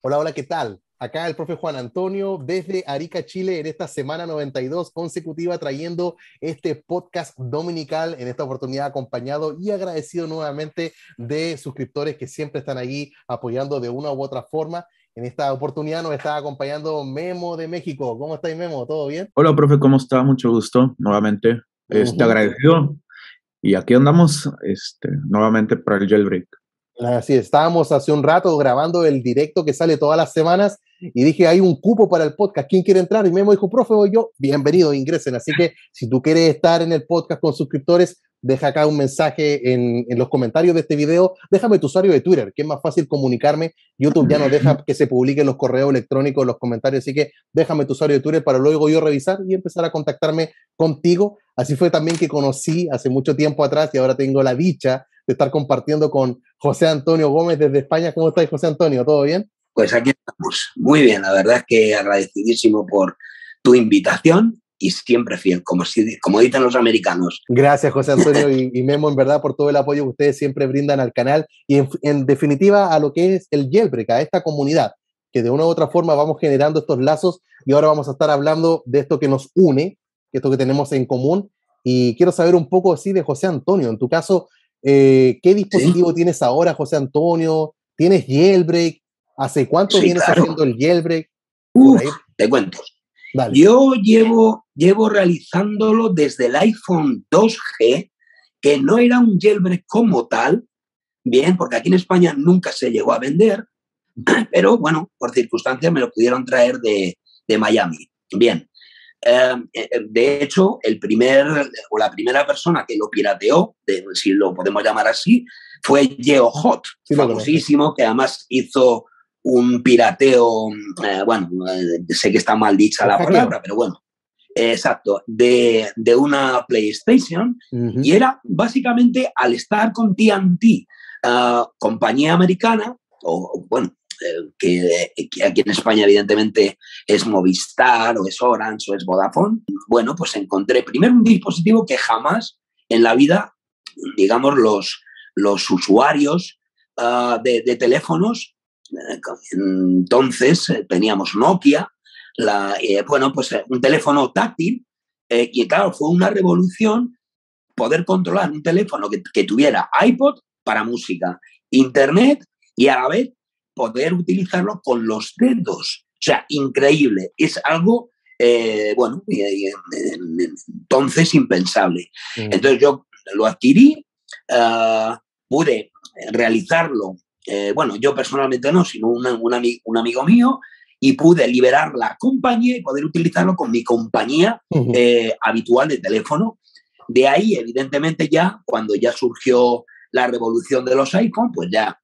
Hola, hola, ¿qué tal? Acá el profe Juan Antonio desde Arica, Chile, en esta semana 92 consecutiva, trayendo este podcast dominical, en esta oportunidad acompañado y agradecido nuevamente de suscriptores que siempre están ahí apoyando de una u otra forma. En esta oportunidad nos está acompañando Memo de México. ¿Cómo estáis, Memo? ¿Todo bien? Hola, profe, ¿cómo está? Mucho gusto nuevamente. Ujú. Agradecido. Y aquí andamos, nuevamente para el jailbreak. Así es, estábamos hace un rato grabando el directo que sale todas las semanas y dije, hay un cupo para el podcast, ¿quién quiere entrar? Y Memo dijo, profe, voy yo, bienvenido, ingresen. Así que si tú quieres estar en el podcast con suscriptores, deja acá un mensaje en los comentarios de este video, déjame tu usuario de Twitter, que es más fácil comunicarme. YouTube ya no deja que se publiquen los correos electrónicos, los comentarios, así que déjame tu usuario de Twitter para luego yo revisar y empezar a contactarme contigo. Así fue también que conocí hace mucho tiempo atrás y ahora tengo la dicha de estar compartiendo con José Antonio Gómez desde España. ¿Cómo estáis, José Antonio? ¿Todo bien? Pues aquí estamos. Muy bien, la verdad es que agradecidísimo por tu invitación y siempre fiel, como dicen los americanos. Gracias, José Antonio y Memo, en verdad, por todo el apoyo que ustedes siempre brindan al canal y, en definitiva, a lo que es el Jailbreak, a esta comunidad, que de una u otra forma vamos generando estos lazos y ahora vamos a estar hablando de esto que nos une, esto que tenemos en común. Y quiero saber un poco así de José Antonio. En tu caso, ¿qué ¿Sí? dispositivo tienes ahora, José Antonio? ¿Tienes Jailbreak? ¿Hace cuánto Sí, vienes claro. haciendo el Jailbreak? Por Uf, ahí, te cuento. dale. Yo llevo realizándolo desde el iPhone 2G, que no era un jailbreak como tal, bien, porque aquí en España nunca se llegó a vender, pero bueno, por circunstancias me lo pudieron traer de Miami. Bien, de hecho, la primera persona que lo pirateó, si lo podemos llamar así, fue GeoHot, Sí lo conozco. famosísimo, que además hizo un pirateo, bueno, sé que está mal dicha Un la hackeo. palabra, pero bueno, exacto, de una PlayStation, Uh y -huh. era básicamente al estar con TNT, compañía americana, o bueno, que aquí en España evidentemente es Movistar, o es Orange, o es Vodafone. Bueno, pues encontré primero un dispositivo que jamás en la vida, digamos, los usuarios de teléfonos, entonces teníamos Nokia, bueno, pues un teléfono táctil, y claro, fue una revolución poder controlar un teléfono que tuviera iPod para música, internet, y a la vez poder utilizarlo con los dedos. O sea, increíble. Es algo, bueno, entonces impensable. Uh -huh. Entonces yo lo adquirí, pude realizarlo, bueno, yo personalmente no, sino un amigo mío, y pude liberar la compañía y poder utilizarlo con mi compañía Uh -huh. habitual de teléfono. De ahí, evidentemente, ya cuando ya surgió la revolución de los iPhone, pues ya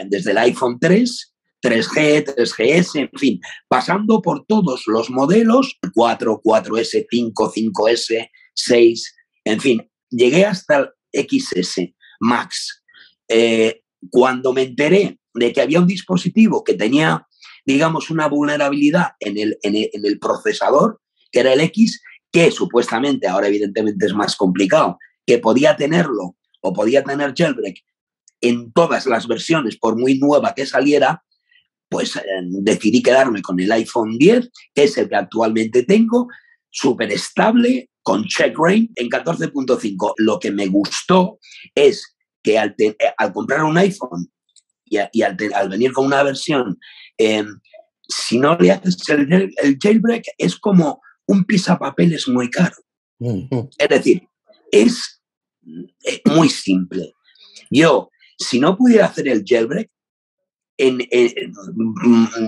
desde el iPhone 3, 3G, 3GS, en fin, pasando por todos los modelos, 4, 4S, 5, 5S, 6, en fin, llegué hasta el XS Max. Cuando me enteré de que había un dispositivo que tenía, digamos, una vulnerabilidad en el procesador, que era el X, que supuestamente ahora evidentemente es más complicado, que podía tenerlo o podía tener jailbreak en todas las versiones, por muy nueva que saliera, pues decidí quedarme con el iPhone 10, que es el que actualmente tengo, súper estable, con check rate en 14.5. Lo que me gustó es que al comprar un iPhone y al venir con una versión, eh, si no le haces el jailbreak, es como un pisapapeles muy caro. Uh -huh. Es decir, es muy simple. Yo, si no pudiera hacer el jailbreak,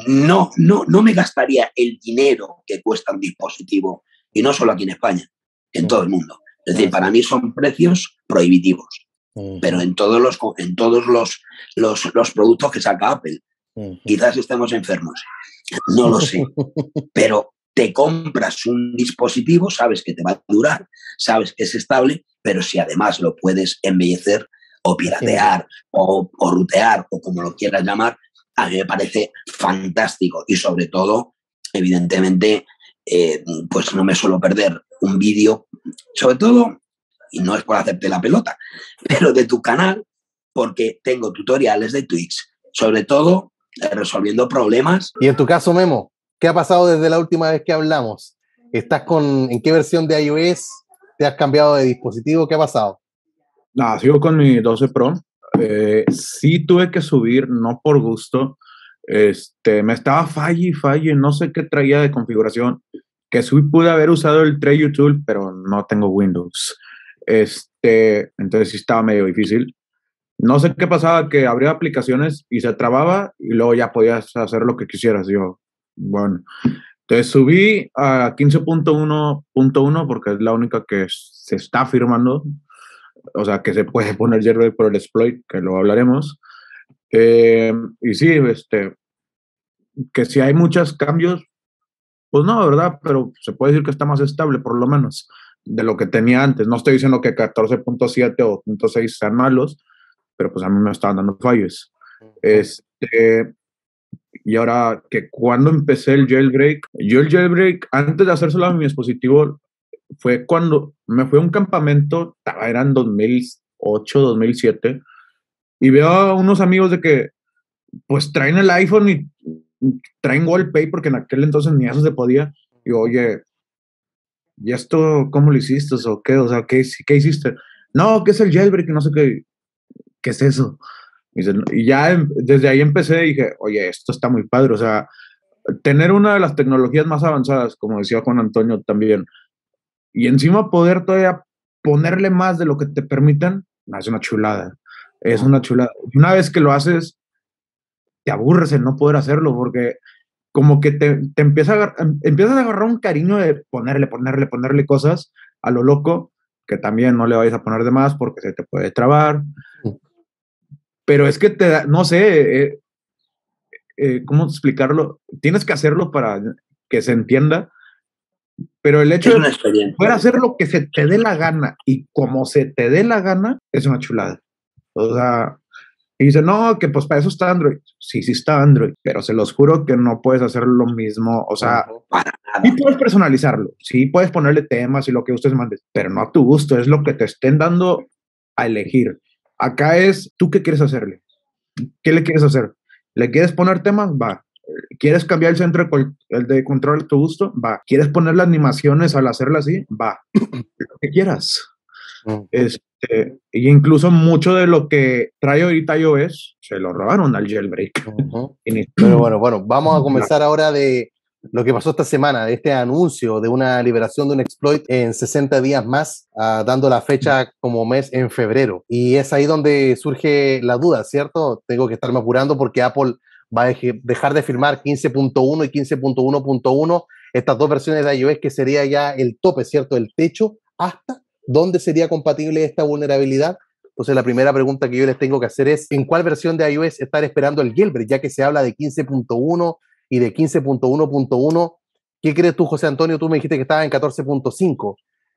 no me gastaría el dinero que cuesta un dispositivo, y no solo aquí en España, en todo el mundo. Es decir, Así para es. mí son precios prohibitivos, Uh pero -huh. en todos los productos que saca Apple. Uh -huh. Quizás estemos enfermos, no lo sé, pero te compras un dispositivo, sabes que te va a durar, sabes que es estable, pero si además lo puedes embellecer o Es genial. piratear o rutear o como lo quieras llamar, a mí me parece fantástico. Y sobre todo, evidentemente, pues no me suelo perder un vídeo, sobre todo, y no es por hacerte la pelota, pero de tu canal, porque tengo tutoriales de Twitch, sobre todo resolviendo problemas. Y en tu caso, Memo, ¿qué ha pasado desde la última vez que hablamos? ¿En qué versión de iOS? ¿Te has cambiado de dispositivo? ¿Qué ha pasado? No, sigo con mi 12 Pro. Sí tuve que subir, no por gusto. Me estaba falle, no sé qué traía de configuración. Que sí pude haber usado el Tray YouTube, pero no tengo Windows. Entonces sí estaba medio difícil. No sé qué pasaba, que abría aplicaciones y se trababa y luego ya podías hacer lo que quisieras. Yo, bueno, entonces subí a 15.1.1 porque es la única que se está firmando, o sea, que se puede poner jailbreak por el exploit, que lo hablaremos. Y sí, que si hay muchos cambios, pues no, ¿verdad? Pero se puede decir que está más estable, por lo menos, de lo que tenía antes. No estoy diciendo que 14.7 o 0.6 sean malos, pero pues a mí me estaban dando fallos. Y ahora que cuando empecé el jailbreak, yo el jailbreak, antes de hacérselo a mi dispositivo, fue cuando me fui a un campamento, eran 2008, 2007, y veo a unos amigos de que pues traen el iPhone y traen WallPay, porque en aquel entonces ni eso se podía. Y digo, oye, ¿y esto cómo lo hiciste? ¿O qué? O sea, ¿qué hiciste? No, ¿qué es el jailbreak? No sé qué es eso. Y ya desde ahí empecé y dije, oye, esto está muy padre. O sea, tener una de las tecnologías más avanzadas, como decía Juan Antonio también, y encima poder todavía ponerle más de lo que te permitan, es una chulada. Es una chulada. Una vez que lo haces, te aburres en no poder hacerlo, porque como que te empiezas a agarrar un cariño de ponerle cosas a lo loco, que también no le vayas a poner de más porque se te puede trabar. Pero es que te da, no sé, ¿cómo explicarlo? Tienes que hacerlo para que se entienda, pero el hecho de poder hacer lo que se te dé la gana y como se te dé la gana es una chulada. O sea, y dice, no, que pues para eso está Android. Sí está Android, pero se los juro que no puedes hacer lo mismo. O sea, sí puedes personalizarlo, sí puedes ponerle temas y lo que ustedes mandes, pero no a tu gusto, es lo que te estén dando a elegir. Acá es, ¿tú qué quieres hacerle? ¿Qué le quieres hacer? ¿Le quieres poner temas? Va. ¿Quieres cambiar el centro de control a tu gusto? Va. ¿Quieres poner las animaciones al hacerla así? Va. Lo que quieras. Y incluso mucho de lo que trae ahorita iOS se lo robaron al jailbreak. Pero bueno, vamos a comenzar ahora de lo que pasó esta semana, de este anuncio de una liberación de un exploit en 60 días más, dando la fecha como mes en febrero. Y es ahí donde surge la duda, ¿cierto? Tengo que estarme apurando porque Apple va a dejar de firmar 15.1 y 15.1.1, estas dos versiones de iOS, que sería ya el tope, ¿cierto? El techo, hasta dónde sería compatible esta vulnerabilidad. Entonces la primera pregunta que yo les tengo que hacer es, ¿en cuál versión de iOS estar esperando el jailbreak? Ya que se habla de 15.1 y de 15.1.1. ¿Qué crees tú, José Antonio? Tú me dijiste que estaba en 14.5.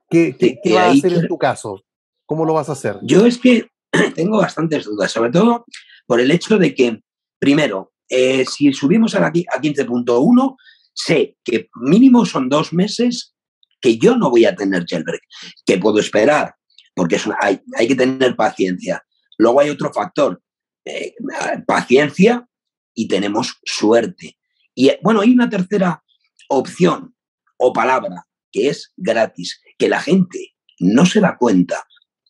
¿Qué vas a hacer en tu caso? ¿Cómo lo vas a hacer? Yo es que tengo bastantes dudas, sobre todo por el hecho de que, primero, si subimos a 15.1, sé que mínimo son 2 meses que yo no voy a tener jailbreak, que puedo esperar, porque hay que tener paciencia. Luego hay otro factor, paciencia, y tenemos suerte. Y bueno, hay una tercera opción o palabra, que es gratis, que la gente no se da cuenta,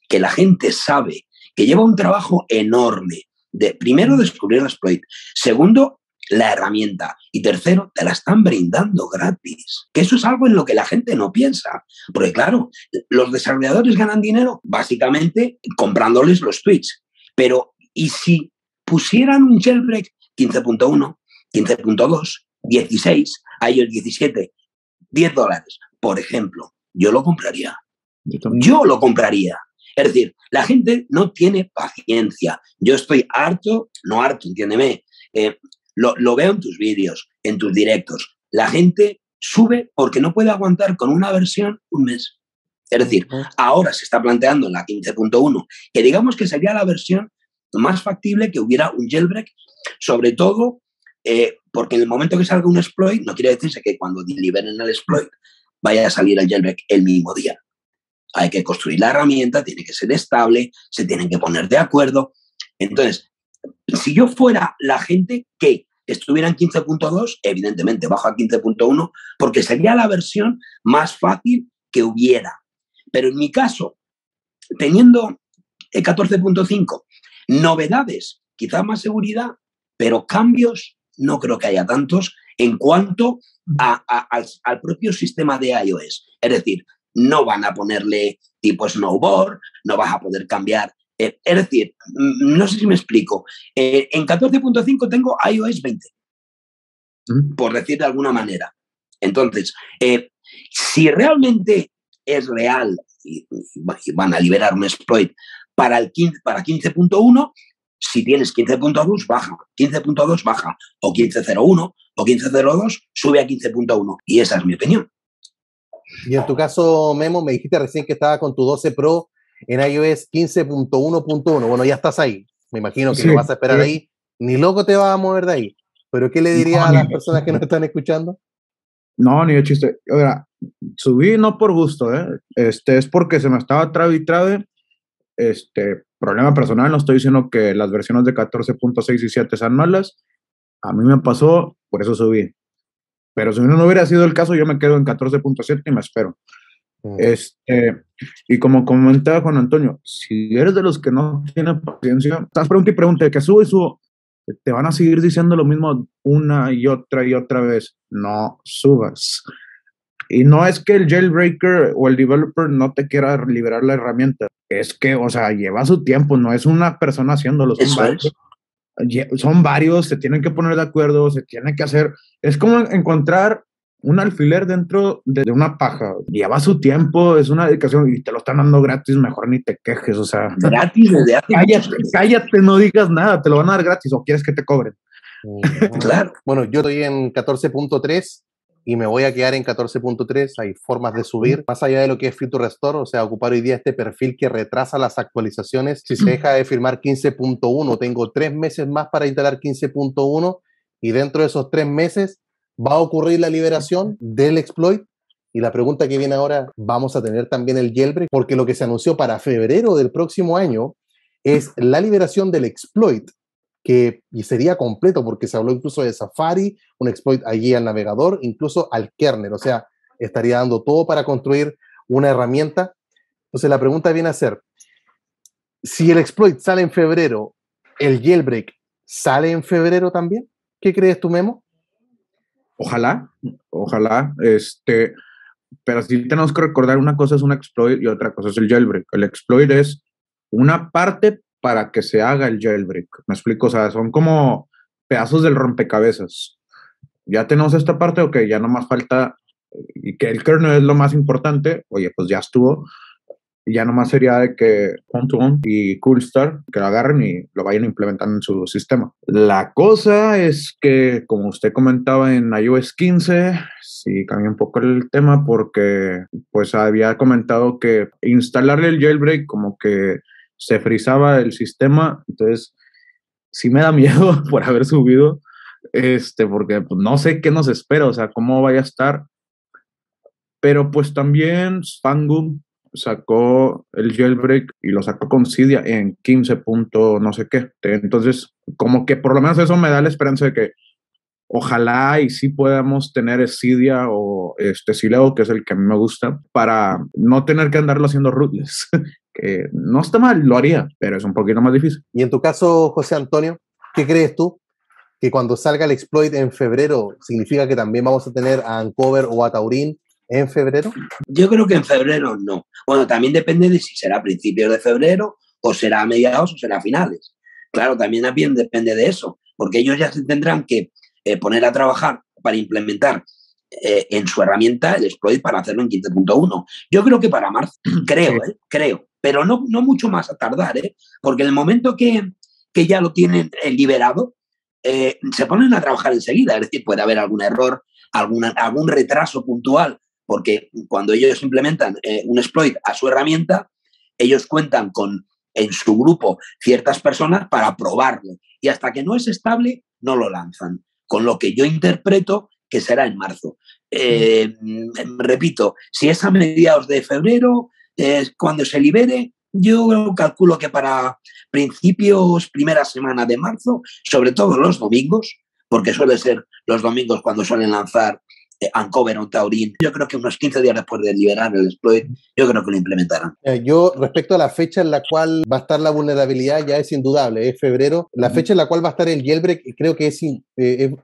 que la gente sabe, que lleva un trabajo enorme de, primero, descubrir el exploit, segundo, la herramienta, y tercero, te la están brindando gratis. Que eso es algo en lo que la gente no piensa. Porque claro, los desarrolladores ganan dinero básicamente comprándoles los tweets. Pero, ¿y si pusieran un jailbreak 15.1, 15.2, 16, iOS 17, $10, por ejemplo? Yo lo compraría. Yo lo compraría. Es decir, la gente no tiene paciencia. Yo estoy harto, no harto, entiéndeme, lo veo en tus vídeos, en tus directos. La gente sube porque no puede aguantar con una versión un mes. Es decir, ahora se está planteando en la 15.1, que digamos que sería la versión más factible que hubiera un jailbreak, sobre todo porque en el momento que salga un exploit, no quiere decirse que cuando liberen el exploit vaya a salir el jailbreak el mismo día. Hay que construir la herramienta, tiene que ser estable, se tienen que poner de acuerdo. Entonces, si yo fuera la gente que estuviera en 15.2, evidentemente bajo a 15.1, porque sería la versión más fácil que hubiera. Pero en mi caso, teniendo 14.5, novedades, quizá más seguridad, pero cambios no creo que haya tantos en cuanto al propio sistema de iOS. Es decir, no van a ponerle tipo snowboard, no vas a poder cambiar. Es decir, no sé si me explico. En 14.5 tengo iOS 20, por decir de alguna manera. Entonces, si realmente es real y van a liberar un exploit para 15.1, si tienes 15.2, baja, 15.2 baja, o 15.01 o 15.02, sube a 15.1. Y esa es mi opinión. Y en tu caso, Memo, me dijiste recién que estaba con tu 12 Pro en iOS 15.1.1. Bueno, ya estás ahí. Me imagino que Sí, no vas a esperar sí. ahí. Ni loco te vas a mover de ahí. Pero ¿qué le dirías a las personas que nos están escuchando? No, ni de chiste. Oiga, subí no por gusto, es porque se me estaba trabe y trabe. Problema personal, no estoy diciendo que las versiones de 14.6 y 7 sean malas. A mí me pasó, por eso subí. Pero si no hubiera sido el caso, yo me quedo en 14.7 y me espero. Y como comentaba Juan Antonio, si eres de los que no tienen paciencia, estás pregunta y pregunta, que subo y subo, te van a seguir diciendo lo mismo una y otra vez. No subas. Y no es que el jailbreaker o el developer no te quiera liberar la herramienta, es que, o sea, lleva su tiempo, no es una persona haciéndolo, son varios, se tienen que poner de acuerdo, se tienen que hacer, es como encontrar un alfiler dentro de una paja, lleva su tiempo, es una dedicación y te lo están dando gratis, mejor ni te quejes, o sea, gratis desde hace cállate, no digas nada, te lo van a dar gratis o quieres que te cobren. Claro. Bueno, yo estoy en 14.3 y me voy a quedar en 14.3. Hay formas de subir más allá de lo que es Free to Restore, o sea, ocupar hoy día este perfil que retrasa las actualizaciones. Si se deja de firmar 15.1, tengo 3 meses más para instalar 15.1 y dentro de esos 3 meses va a ocurrir la liberación del exploit. Y la pregunta que viene ahora, ¿vamos a tener también el jailbreak? Porque lo que se anunció para febrero del próximo año es la liberación del exploit, y sería completo porque se habló incluso de Safari, un exploit allí al navegador, incluso al kernel, o sea, estaría dando todo para construir una herramienta. Entonces la pregunta viene a ser, si el exploit sale en febrero, ¿el jailbreak sale en febrero también? ¿Qué crees tú, Memo? Ojalá, pero sí tenemos que recordar, una cosa es un exploit y otra cosa es el jailbreak. El exploit es una parte para que se haga el jailbreak. Me explico, o sea, son como pedazos del rompecabezas. Ya tenemos esta parte, ok, ya no más falta, y que el kernel es lo más importante, oye, pues ya estuvo, ya nomás sería de que Pontoon y Coolstar que lo agarren y lo vayan implementando en su sistema. La cosa es que, como usted comentaba en iOS 15, sí cambió un poco el tema porque pues había comentado que instalarle el jailbreak como que se frizaba el sistema, entonces sí me da miedo por haber subido, porque pues, no sé qué nos espera, o sea, cómo vaya a estar, pero pues también Spangum sacó el jailbreak y lo sacó con Cydia en 15 punto no sé qué. Entonces, como que por lo menos eso me da la esperanza de que ojalá y sí podamos tener Cydia o Sileo, que es el que a mí me gusta, para no tener que andarlo haciendo rootless. Que no está mal, lo haría, pero es un poquito más difícil. Y en tu caso, José Antonio, ¿qué crees tú? ¿Que cuando salga el exploit en febrero significa que también vamos a tener a Uncover o a Taurin en febrero? Yo creo que en febrero no. Bueno, también depende de si será a principios de febrero o será a mediados o será a finales. Claro, también depende de eso, porque ellos ya se tendrán que poner a trabajar para implementar en su herramienta el exploit para hacerlo en 15.1. Yo creo que para marzo, creo, pero no mucho más a tardar, porque en el momento que ya lo tienen liberado, se ponen a trabajar enseguida. Es decir, puede haber algún error, algún retraso puntual, porque cuando ellos implementan un exploit a su herramienta, ellos cuentan con en su grupo ciertas personas para probarlo y hasta que no es estable no lo lanzan, con lo que yo interpreto que será en marzo. Repito, si es a mediados de febrero, cuando se libere, yo calculo que para principios, primera semana de marzo, sobre todo los domingos, porque suele ser los domingos cuando suelen lanzar Uncover o Taurin. Yo creo que unos 15 días después de liberar el exploit, yo creo que lo implementarán. Yo, respecto a la fecha en la cual va a estar la vulnerabilidad, ya es indudable, es febrero. La fecha en la cual va a estar el jailbreak, creo que es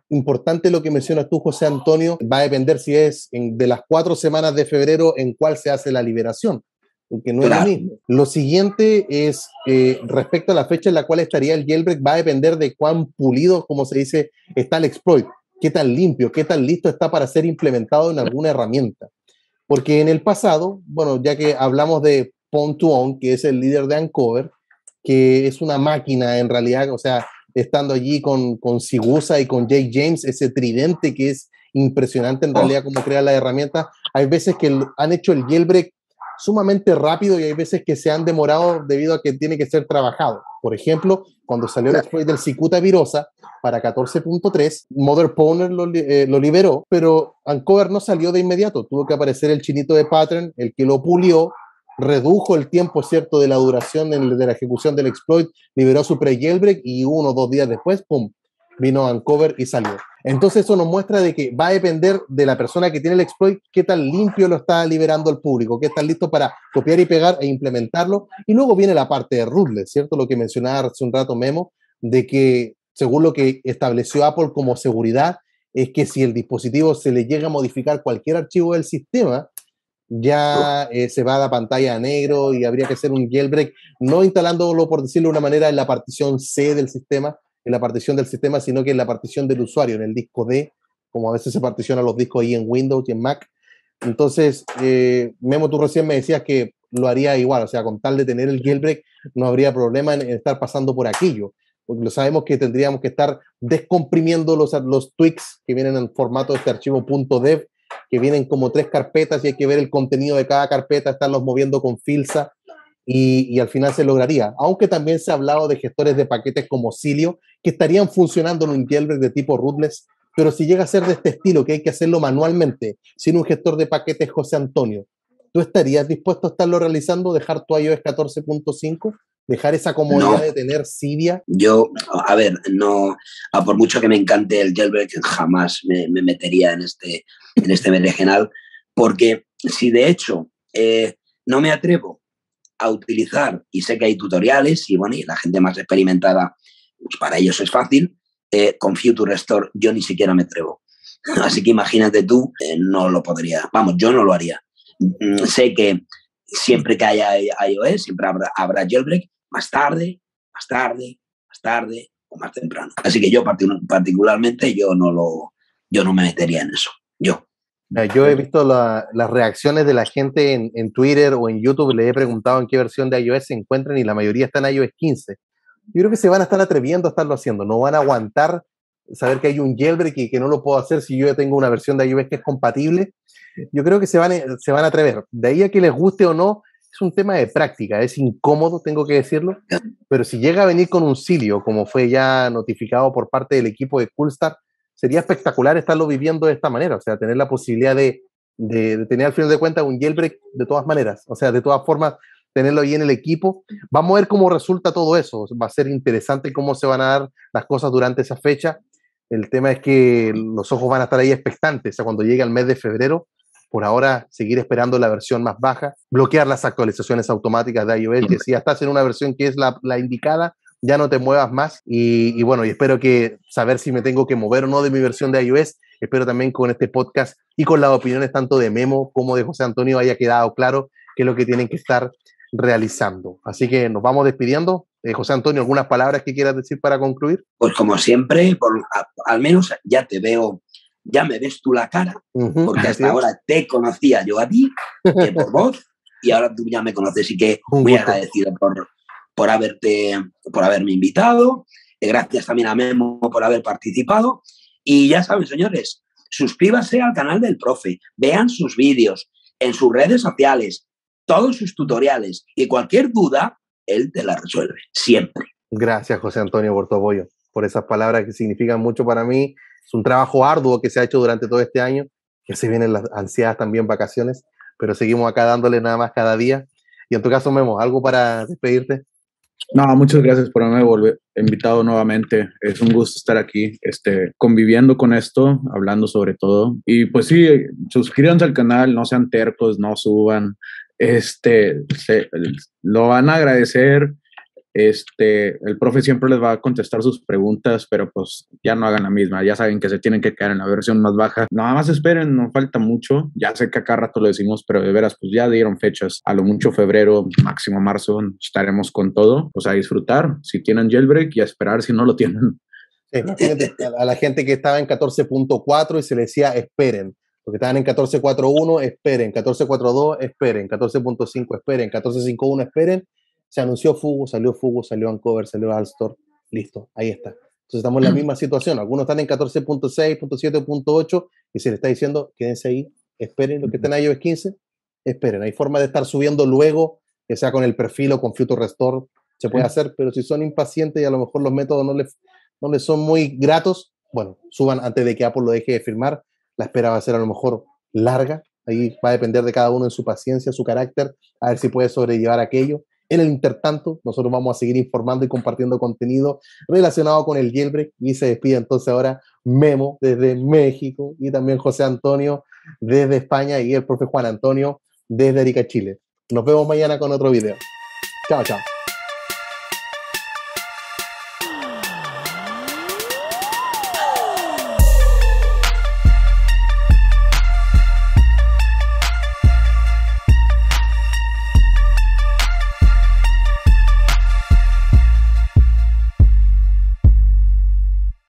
importante lo que mencionas tú, José Antonio. Va a depender si es de las 4 semanas de febrero en cuál se hace la liberación, porque no Claro. es lo mismo. Lo siguiente es, respecto a la fecha en la cual estaría el jailbreak, va a depender de cuán pulido, como se dice, está el exploit. Qué tan limpio, qué tan listo está para ser implementado en alguna herramienta. Porque en el pasado, bueno, ya que hablamos de Pwn2Own, que es el líder de Uncover, que es una máquina en realidad, o sea, estando allí con Sigusa y con Jake James, ese tridente que es impresionante en realidad cómo crea la herramienta. Hay veces que han hecho el jailbreak sumamente rápido y hay veces que se han demorado debido a que tiene que ser trabajado. Por ejemplo, cuando salió el exploit del Cicuta Virosa para 14.3, Mother Pwner lo liberó, pero Uncover no salió de inmediato. Tuvo que aparecer el chinito de Pattern, el que lo pulió, redujo el tiempo, ¿cierto?, de la duración de la ejecución del exploit, liberó su pre-jailbreak y 1 o 2 días después, ¡pum!, vino Uncover y salió. Entonces eso nos muestra de que va a depender de la persona que tiene el exploit, qué tan limpio lo está liberando al público, qué tan listo para copiar y pegar e implementarlo. Y luego viene la parte de rootless, ¿cierto? Lo que mencionaba hace un rato Memo, de que según lo que estableció Apple como seguridad, es que si el dispositivo se le llega a modificar cualquier archivo del sistema, ya se va a la pantalla a negro y habría que hacer un jailbreak, no instalándolo, por decirlo de una manera, en la partición C del sistema, en la partición del sistema, sino que en la partición del usuario, en el disco D, como a veces se particiona los discos ahí en Windows y en Mac. Entonces, Memo, tú recién me decías que lo haría igual, o sea, con tal de tener el jailbreak, no habría problema en estar pasando por aquello, porque lo sabemos que tendríamos que estar descomprimiendo los tweaks que vienen en formato de este archivo .dev, que vienen como 3 carpetas y hay que ver el contenido de cada carpeta, estarlos moviendo con filsa. Y al final se lograría, aunque también se ha hablado de gestores de paquetes como Cilio que estarían funcionando en un jailbreak de tipo rootless, pero si llega a ser de este estilo, que hay que hacerlo manualmente, sin un gestor de paquetes, José Antonio, ¿tú estarías dispuesto a estarlo realizando, dejar tu iOS 14.5, dejar esa comodidad de tener Cydia? Yo, a ver, no, por mucho que me encante el jailbreak, jamás me metería en este berenjenal, porque si de hecho no me atrevo a utilizar, y sé que hay tutoriales y bueno, y la gente más experimentada, pues para ellos es fácil, con Future Restore yo ni siquiera me atrevo. Así que imagínate tú, no lo podría, vamos, yo no lo haría. Sé que siempre que haya iOS, siempre habrá jailbreak, más tarde o más temprano. Así que yo particularmente yo no me metería en eso. Yo he visto las reacciones de la gente en Twitter o en YouTube, le he preguntado en qué versión de iOS se encuentran y la mayoría está en iOS 15. Yo creo que se van a estar atreviendo a estarlo haciendo, no van a aguantar saber que hay un jailbreak y que no lo puedo hacer si yo ya tengo una versión de iOS que es compatible. Yo creo que se van a atrever. De ahí a que les guste o no, es un tema de práctica, es incómodo, tengo que decirlo, pero si llega a venir con un Cilio, como fue ya notificado por parte del equipo de Coolstar, sería espectacular estarlo viviendo de esta manera, o sea, tener la posibilidad de tener al final de cuentas un jailbreak de todas maneras, o sea, de todas formas, tenerlo ahí en el equipo. Vamos a ver cómo resulta todo eso, va a ser interesante cómo se van a dar las cosas durante esa fecha. El tema es que los ojos van a estar ahí expectantes, o sea, cuando llegue el mes de febrero, por ahora seguir esperando la versión más baja, bloquear las actualizaciones automáticas de iOS, que si ya estás en una versión que es la indicada, ya no te muevas más y bueno, y espero que saber si me tengo que mover o no de mi versión de iOS. Espero también con este podcast y con las opiniones tanto de Memo como de José Antonio haya quedado claro qué es lo que tienen que estar realizando. Así que nos vamos despidiendo. José Antonio, ¿algunas palabras que quieras decir para concluir? Pues como siempre, al menos ya te veo, ya me ves tú la cara, porque hasta ahora te conocía yo a ti por voz y ahora tú ya me conoces y que muy agradecido por haberme invitado. Gracias también a Memo por haber participado. Y ya saben, señores, suscríbanse al canal del profe, vean sus vídeos en sus redes sociales, todos sus tutoriales y cualquier duda, él te la resuelve, siempre. Gracias, José Antonio, por tu apoyo, por esas palabras que significan mucho para mí. Es un trabajo arduo que se ha hecho durante todo este año, que se vienen las ansiadas también vacaciones, pero seguimos acá dándole nada más cada día. Y en tu caso, Memo, ¿algo para despedirte? No, muchas gracias por haberme invitado nuevamente. Es un gusto estar aquí, conviviendo con esto, hablando sobre todo. Y pues sí, suscríbanse al canal, no sean tercos, no suban. Lo van a agradecer. El profe siempre les va a contestar sus preguntas, pero pues ya no hagan la misma, ya saben que se tienen que quedar en la versión más baja. Nada más esperen, no falta mucho, ya sé que acá rato lo decimos, pero de veras, pues ya dieron fechas, a lo mucho febrero, máximo marzo, estaremos con todo, pues a disfrutar, si tienen jailbreak y a esperar si no lo tienen. Imagínate a la gente que estaba en 14.4 y se le decía esperen, porque estaban en 14.4.1, esperen, 14.4.2, esperen, 14.5, esperen, 14.5.1, esperen. Se anunció Fugu, salió Uncover, salió Alstor, listo, ahí está. Entonces estamos en la misma situación. Algunos están en 14.6, 7.8 y se les está diciendo, quédense ahí, esperen, los que estén en iOS 15, esperen. Hay forma de estar subiendo luego, que sea con el perfil o con Future Restore, se puede hacer, pero si son impacientes y a lo mejor los métodos no les son muy gratos, bueno, suban antes de que Apple lo deje de firmar. La espera va a ser a lo mejor larga. Ahí va a depender de cada uno en su paciencia, su carácter, a ver si puede sobrellevar aquello. En el intertanto, nosotros vamos a seguir informando y compartiendo contenido relacionado con el jailbreak. Y se despide entonces ahora Memo desde México y también José Antonio desde España y el profe Juan Antonio desde Arica, Chile. Nos vemos mañana con otro video. Chao, chao.